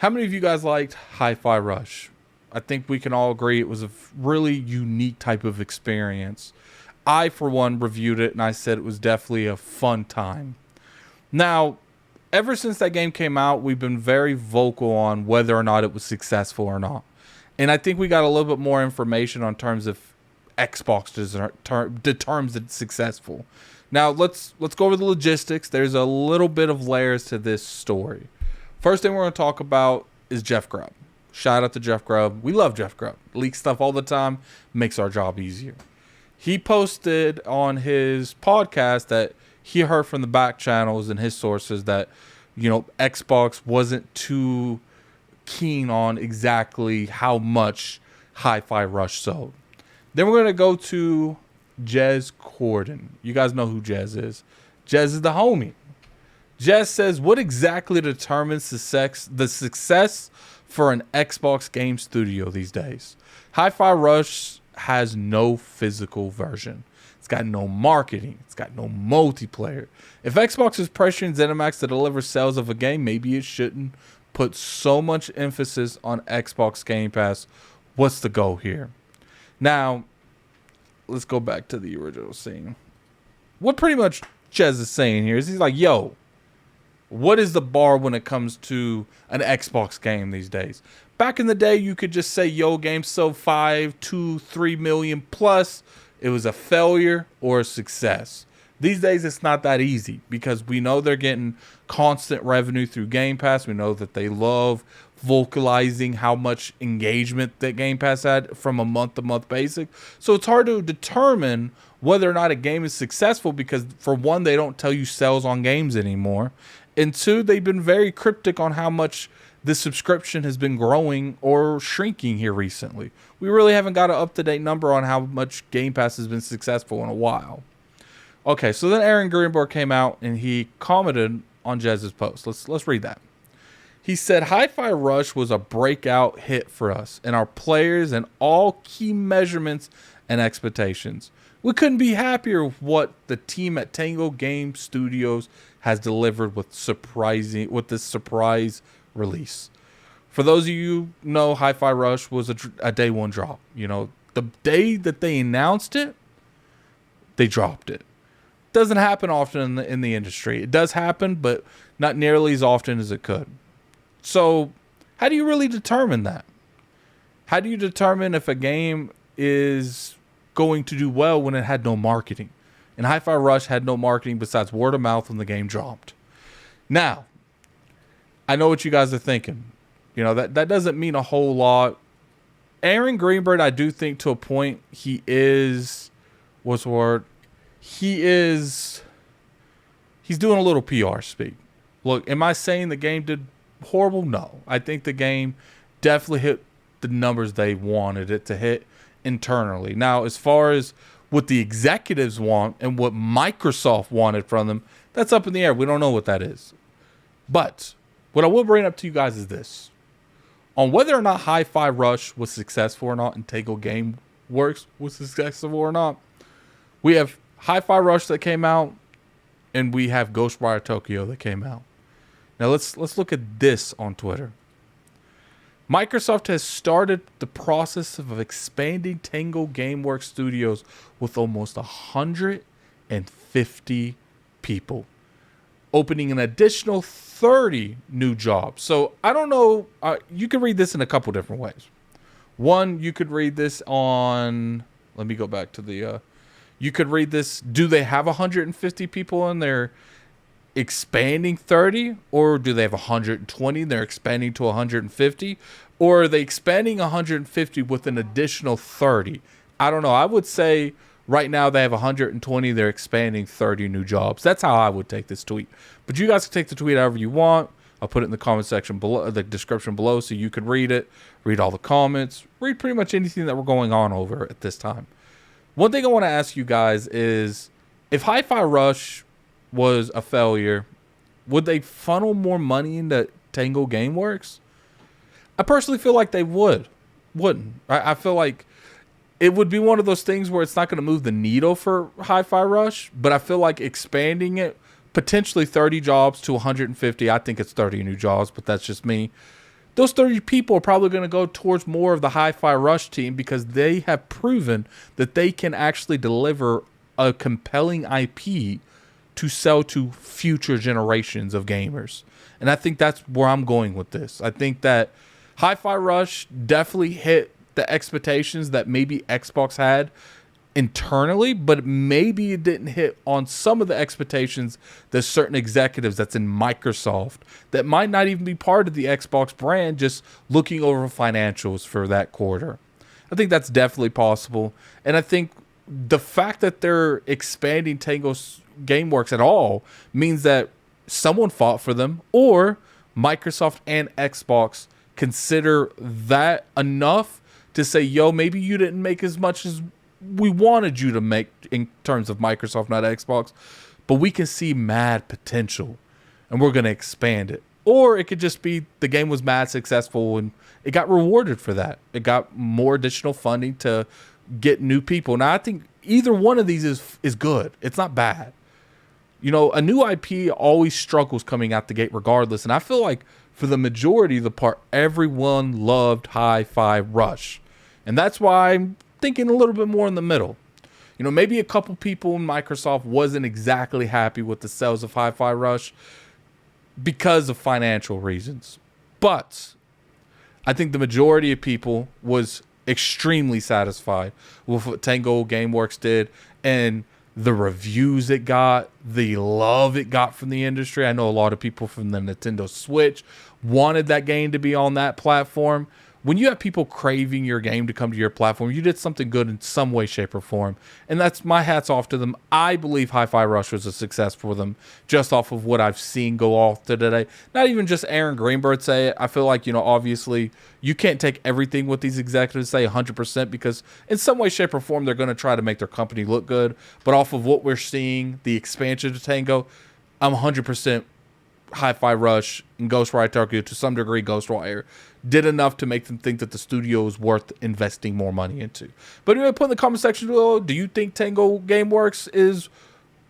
How many of you guys liked Hi-Fi Rush? I think we can all agree it was a really unique type of experience. I, for one, reviewed it and I said it was definitely a fun time. Now, ever since that game came out, we've been very vocal on whether or not it was successful or not. And I think we got a little bit more information on terms of Xbox determines that it's successful. Now, let's go over the logistics. There's a little bit of layers to this story. First thing we're going to talk about is Jeff Grubb. Shout out to Jeff Grubb. We love Jeff Grubb. Leaks stuff all the time. Makes our job easier. He posted on his podcast that he heard from the back channels and his sources that, Xbox wasn't too keen on exactly how much Hi-Fi Rush sold. Then we're going to go to Jez Corden. You guys know who Jez is. Jez is the homie. Jez says, what exactly determines the success for an Xbox game studio these days? Hi-Fi Rush has no physical version. It's got no marketing. It's got no multiplayer. If Xbox is pressuring ZeniMax to deliver sales of a game, maybe it shouldn't put so much emphasis on Xbox Game Pass. What's the goal here? Now, let's go back to the original scene. What pretty much Jez is saying here is he's like, yo, what is the bar when it comes to an Xbox game these days? Back in the day, you could just say, yo, game sold 5, 2, 3 million plus. It was a failure or a success. These days, it's not that easy because we know they're getting constant revenue through Game Pass. We know that they love vocalizing how much engagement that Game Pass had from a month-to-month basis. So it's hard to determine whether or not a game is successful because, for one, they don't tell you sales on games anymore. And two, they've been very cryptic on how much the subscription has been growing or shrinking here recently. We really haven't got an up-to-date number on how much Game Pass has been successful in a while. Okay, so then Aaron Greenberg came out and he commented on Jez's post. Let's read that. He said, Hi-Fi Rush was a breakout hit for us and our players and all key measurements and expectations. We couldn't be happier with what the team at Tango Game Studios has delivered with this surprise release. For those of you who know, Hi-Fi Rush was a day one drop. The day that they announced it, they dropped it. Doesn't happen often in the industry. It does happen, but not nearly as often as it could. So how do you really determine that? How do you determine if a game is going to do well when it had no marketing? And Hi-Fi Rush had no marketing besides word of mouth when the game dropped. Now, I know what you guys are thinking. That doesn't mean a whole lot. Aaron Greenberg, I do think to a point, he is, he's doing a little PR speak. Look, am I saying the game did horrible? No. I think the game definitely hit the numbers they wanted it to hit internally. Now, as far as what the executives want and what Microsoft wanted from them, that's up in the air. We don't know what that is. But what I will bring up to you guys is this. On whether or not Hi-Fi Rush was successful or not and Tango Game Works was successful or not, we have Hi-Fi Rush that came out and we have Ghostwire Tokyo that came out. Now let's look at this on Twitter. Microsoft has started the process of expanding Tango Gameworks Studios with almost 150 people, opening an additional 30 new jobs. So I don't know. You can read this in a couple different ways. One, you could read this on. Let me go back to the. You could read this. Do they have 150 people in there? Expanding 30, or do they have 120 they're expanding to 150, or are they expanding 150 with an additional 30? I don't know. I would say right now they have 120, they're expanding 30 new jobs. That's how I would take this tweet, but you guys can take the tweet however you want. I'll put it in the comment section below, the description below, so you can read it, read all the comments, read pretty much anything that we're going on over at this time. One thing I want to ask you guys is, if Hi-Fi Rush was a failure, would they funnel more money into Tango Gameworks? I personally feel like they wouldn't. I feel like it would be one of those things where it's not going to move the needle for Hi-Fi Rush, but I feel like expanding it, potentially 30 jobs to 150. I think it's 30 new jobs, but that's just me. those 30 people are probably going to go towards more of the Hi-Fi Rush team because they have proven that they can actually deliver a compelling IP to sell to future generations of gamers. And I think that's where I'm going with this. I think that Hi-Fi Rush definitely hit the expectations that maybe Xbox had internally, but maybe it didn't hit on some of the expectations that certain executives that's in Microsoft that might not even be part of the Xbox brand just looking over financials for that quarter. I think that's definitely possible. And I think the fact that they're expanding Tango GameWorks at all means that someone fought for them, or Microsoft and Xbox consider that enough to say, yo, maybe you didn't make as much as we wanted you to make in terms of Microsoft, not Xbox, but we can see mad potential and we're going to expand it. Or it could just be the game was mad successful and it got rewarded for that. It got more additional funding to get new people. Now, I think either one of these is good. It's not bad. You know, a new IP always struggles coming out the gate regardless. And I feel like for the majority of the part, everyone loved Hi-Fi Rush. And that's why I'm thinking a little bit more in the middle. You know, maybe a couple people in Microsoft wasn't exactly happy with the sales of Hi-Fi Rush because of financial reasons. But I think the majority of people was extremely satisfied with what Tango GameWorks did and the reviews it got, the love it got from the industry. I know a lot of people from the Nintendo Switch wanted that game to be on that platform. When you have people craving your game to come to your platform, you did something good in some way, shape, or form. And that's my hats off to them. I believe Hi-Fi Rush was a success for them just off of what I've seen go off to today. Not even just Aaron Greenberg say it. I feel like, you know, obviously you can't take everything what these executives say 100% because in some way, shape, or form, they're going to try to make their company look good. But off of what we're seeing, the expansion to Tango, I'm 100% Hi-Fi Rush and Ghostwire Tokyo, to some degree Ghostwire, did enough to make them think that the studio is worth investing more money into. But anyway, put in the comment section below, do you think Tango GameWorks is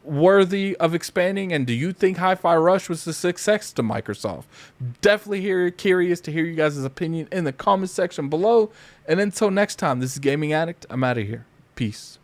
worthy of expanding? And do you think Hi-Fi Rush was a success to Microsoft? Definitely curious to hear you guys' opinion in the comment section below. And until next time, this is Gaming Addict. I'm out of here. Peace.